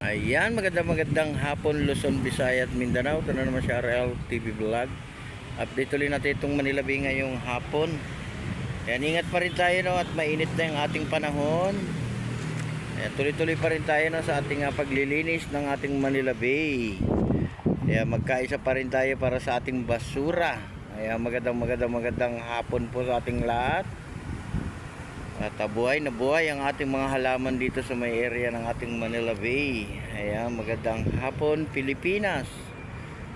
Ayan, magandang hapon Luzon, Visayas at Mindanao. Ito na naman si RL TV Vlog. Update ulit natin itong Manila Bay ngayong hapon. Ayan, ingat pa rin tayo, no, at mainit na yung ating panahon. Ayan, tuloy-tuloy pa rin tayo, no, sa ating paglilinis ng ating Manila Bay. Ayan, magkaisa pa rin tayo para sa ating basura. Ayan, magandang hapon po sa ating lahat. At buhay na buhay ang ating mga halaman dito sa may area ng ating Manila Bay. Ayan, magandang hapon Pilipinas.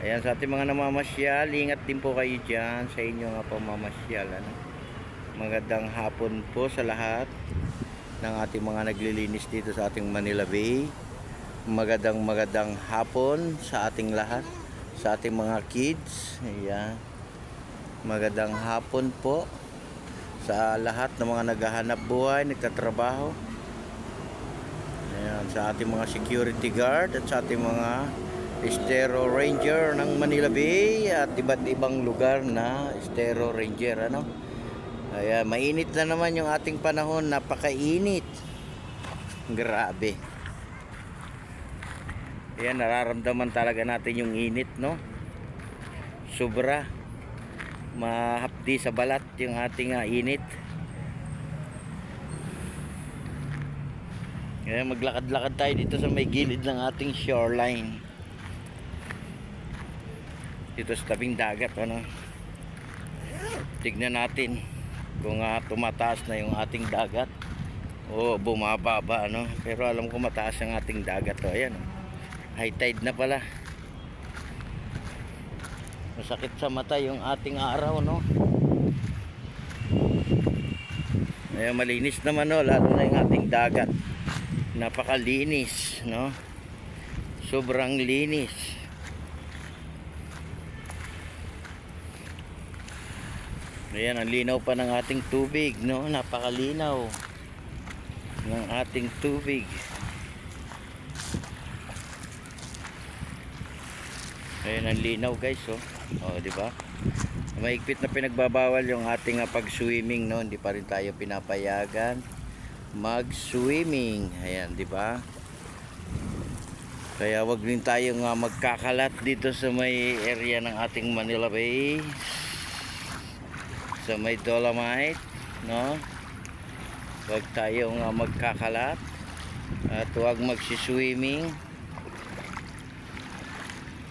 Ayan, sa ating mga namamasyal, ingat din po kayo dyan sa inyong pamamasyal. Magandang hapon po sa lahat ng ating mga naglilinis dito sa ating Manila Bay. Magandang hapon sa ating lahat, sa ating mga kids. Ayan, magandang hapon po sa lahat ng mga naghahanap buhay, nagtatrabaho. Ayan, sa ating mga security guard at sa ating mga estero ranger ng Manila Bay at iba't ibang lugar na estero ranger, ano. Ayan, mainit na naman yung ating panahon, napakainit. Grabe. Ayan, nararamdaman talaga natin yung init, no? Sobra. Mahapdi sa balat yung ating init. Kaya maglakad-lakad tayo dito sa may gilid ng ating shoreline, dito sa tabing dagat, ano. Tignan natin kung tumataas na yung ating dagat o bumababa, ano. Pero alam ko mataas ang ating dagat, oh. Ayan, high tide na pala. Masakit sa mata yung ating araw, no. Ayan, malinis naman, no, lalo na yung ating dagat. Napakalinis, no. Sobrang linis. Ayan, ang linaw pa ng ating tubig, no. Napakalinaw ng ating tubig. Ayan, ang linaw, guys, oh. Oh, di ba? Mahigpit na pinagbabawal yung ating pag-swimming, no. Hindi pa rin tayo pinapayagan mag-swimming. Ayan, di ba? Kaya wag din tayong magkakalat dito sa may area ng ating Manila Bay, sa may Dolomite, no. Wag tayong magkakalat at wag magsi-swimming.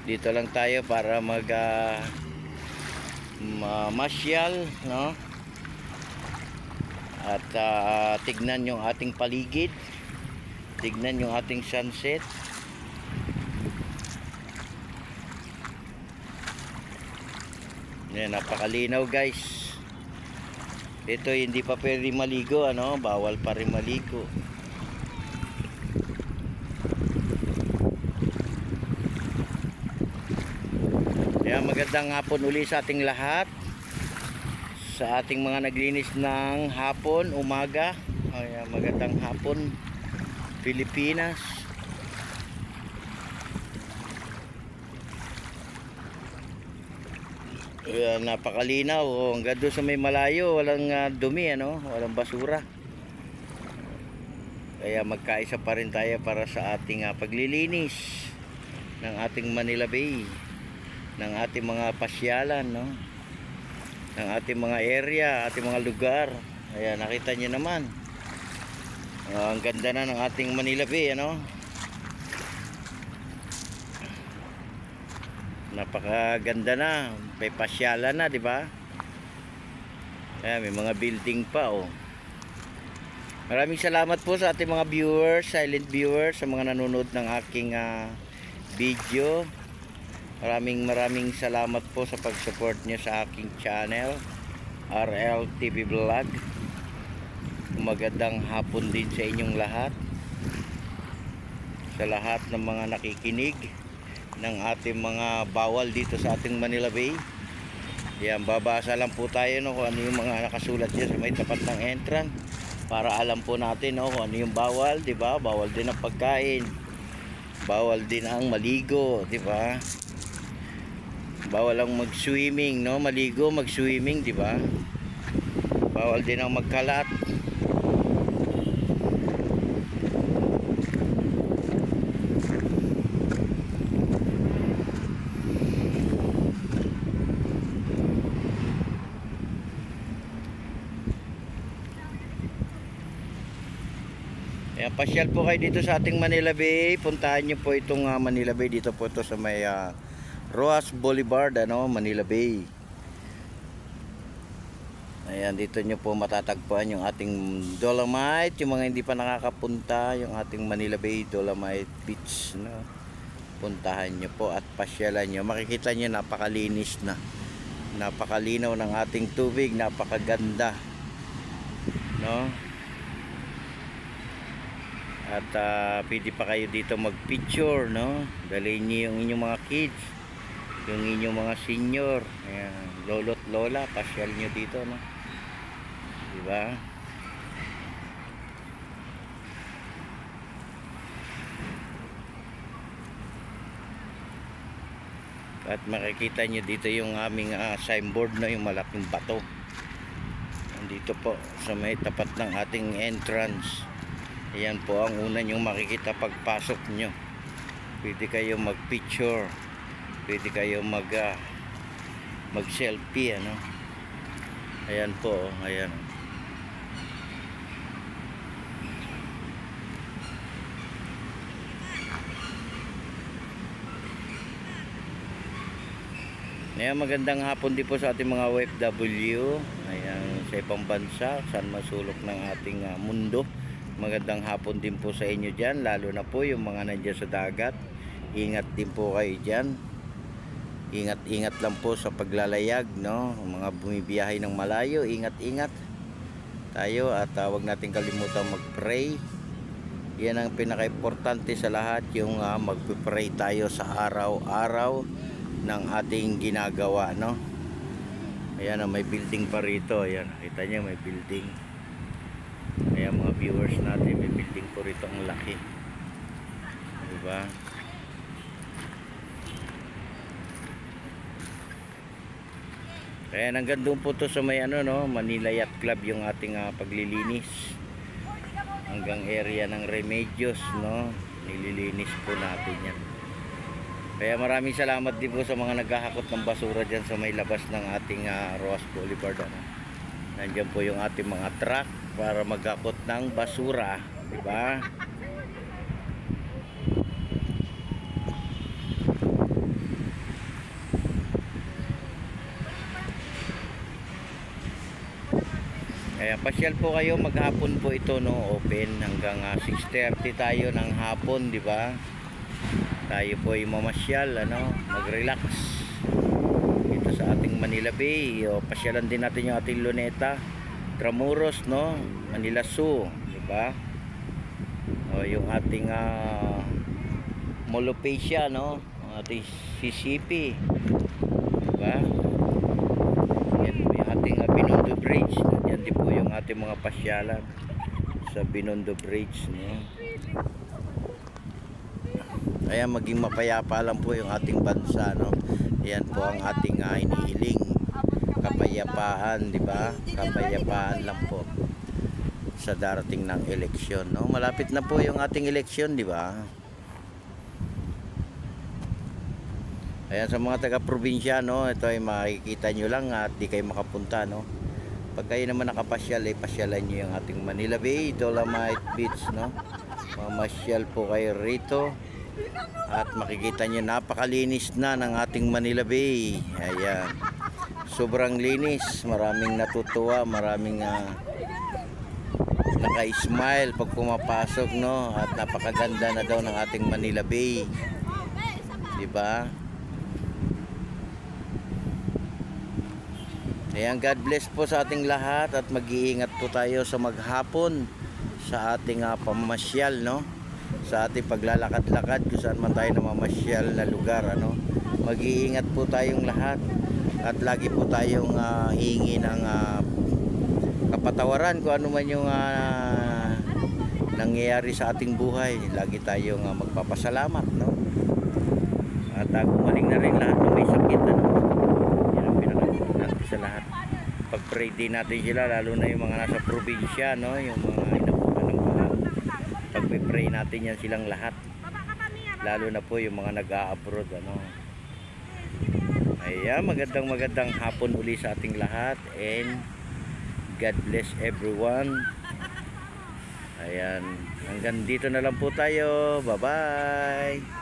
Dito lang tayo para masyal, no? At tignan yung ating paligid, tignan yung ating sunset. Yan, napakalinaw, guys. Ito hindi pa pwede maligo, ano? Bawal pa rin maligo. Ayan, magandang hapon uli sa ating lahat, sa ating mga naglinis ng hapon, umaga. Ayan, magandang hapon Pilipinas. Ayan, napakalinaw, oh. Hanggang doon sa may malayo, walang dumi, ano? Walang basura. Kaya magkaisa pa rin tayo para sa ating paglilinis ng ating Manila Bay, ng ating mga pasyalan, no, ng ating mga area, ating mga lugar. Ayan, nakita nyo naman, ang ganda na ng ating Manila Bay, ano. Napakaganda na, may pasyalan na, di ba? Ayan, may mga building pa, oh. Maraming salamat po sa ating mga viewers, silent viewers, sa mga nanonood ng aking video. Maraming salamat po sa pag-support nyo sa aking channel, RL TV Vlog. Magandang hapon din sa inyong lahat, sa lahat ng mga nakikinig ng ating mga bawal dito sa ating Manila Bay. Yan, babasa lang po tayo, no, kung ano yung mga nakasulat dyan sa may tapat ng entrance, para alam po natin, no, kung ano yung bawal, di ba? Bawal din ang pagkain, bawal din ang maligo, di ba? Bawal ang mag-swimming, no? Maligo, mag-swimming, di ba? Bawal din ang magkalat. pasyal po kayo dito sa ating Manila Bay. Puntahan nyo po itong Manila Bay. Dito po ito sa may Roas Boulevard, Manila Bay. Ayan, dito nyo po matatagpuan yung ating Dolomite. Yung mga hindi pa nakakapunta, yung ating Manila Bay Dolomite Beach, puntahan nyo po at pasyalan nyo. Makikita nyo napakalinis na, napakalinaw ng ating tubig, napakaganda, at pwede pa kayo dito mag-picture, dalhin niyo yung inyong mga kids, yung inyong mga senior. Ayan, lolo't lola, pasyal nyo dito, diba? At makikita nyo dito yung aming signboard, yung malaking bato. Nandito po sa may tapat ng ating entrance. Ayan po ang una nyong makikita pagpasok nyo. Pwede kayo mag-picture, pwede kayo mag-selfie, Ayan po, ayan. Ayan, magandang hapon din po sa ating mga OFW. Ayan, sa ibang bansa, saan masulok ng ating mundo. Magandang hapon din po sa inyo dyan, lalo na po yung mga nandiyan sa dagat. Ingat din po kayo dyan. Ingat lang po sa paglalayag, mga bumibiyahe ng malayo, ingat tayo at huwag natin kalimutan mag-pray. Yan ang pinaka-importante sa lahat, yung mag-pray tayo sa araw-araw ng ating ginagawa, Ayan, may building pa rito. Ayan, kita niyo may building. Ayan, mga viewers natin, may building po rito, ang laki, diba? Ayan, hanggang doon po to sa may Manila Yacht Club yung ating paglilinis. Hanggang area ng Remedios, nililinis po natin yan. Kaya maraming salamat din po sa mga naghahakot ng basura dyan sa may labas ng ating Roas Boulevard. Nandiyan po yung ating mga truck para maghakot ng basura, diba? Kaya pasyal po kayo, maghapon po ito, open hanggang 6:30 tayo ng hapon, diba? Tayo po ay mamasyal, mag-relax dito sa ating Manila Bay. Pasyalan din natin yung ating Luneta, Tramuros, Manila Zoo, diba? Yung ating Molopecia, ating CCP, diba? Yan yung ating Binondo Bridge. Yan din po yung ating mga pasyalan sa Binondo Bridge, Ayan, maging mapayapa lang po yung ating bansa, Ayan po ang ating inihiling, kapayapaan, diba? Kapayapaan lang po sa darating ng eleksyon, Malapit na po yung ating eleksyon, diba? Ayan, sa mga taga-probinsya, ito ay makikita nyo lang at di kayo makapunta, Pag kayo naman nakapasyal, pasyalan nyo yung ating Manila Bay Dolomite Beach, Mamasyal po kayo rito at makikita nyo napakalinis na ng ating Manila Bay. Ayan, sobrang linis, maraming natutuwa, maraming naka-smile pag pumapasok, at napakaganda na daw ng ating Manila Bay, diba? Ayan, God bless po sa ating lahat at mag-iingat po tayo sa maghapon sa ating pamamasyal, sa ating paglalakad-lakad kung saan man tayo namamasyal na lugar, mag-iingat po tayong lahat at lagi po tayong hihingi ng kapatawaran kung ano man yung nangyayari sa ating buhay. Lagi tayong magpapasalamat, at gumaling na rin lahat ng may sakit, yan ang pinaka-importante sa lahat. Pag-pray din natin sila, lalo na yung mga nasa probinsya, yung mga inabutan ng mahal. Pag-pray natin yan silang lahat, lalo na po yung mga nag-a-abroad, Ayan, magandang hapon uli sa ating lahat, and God bless everyone. Ayan, hanggang dito na lang po tayo. Bye-bye.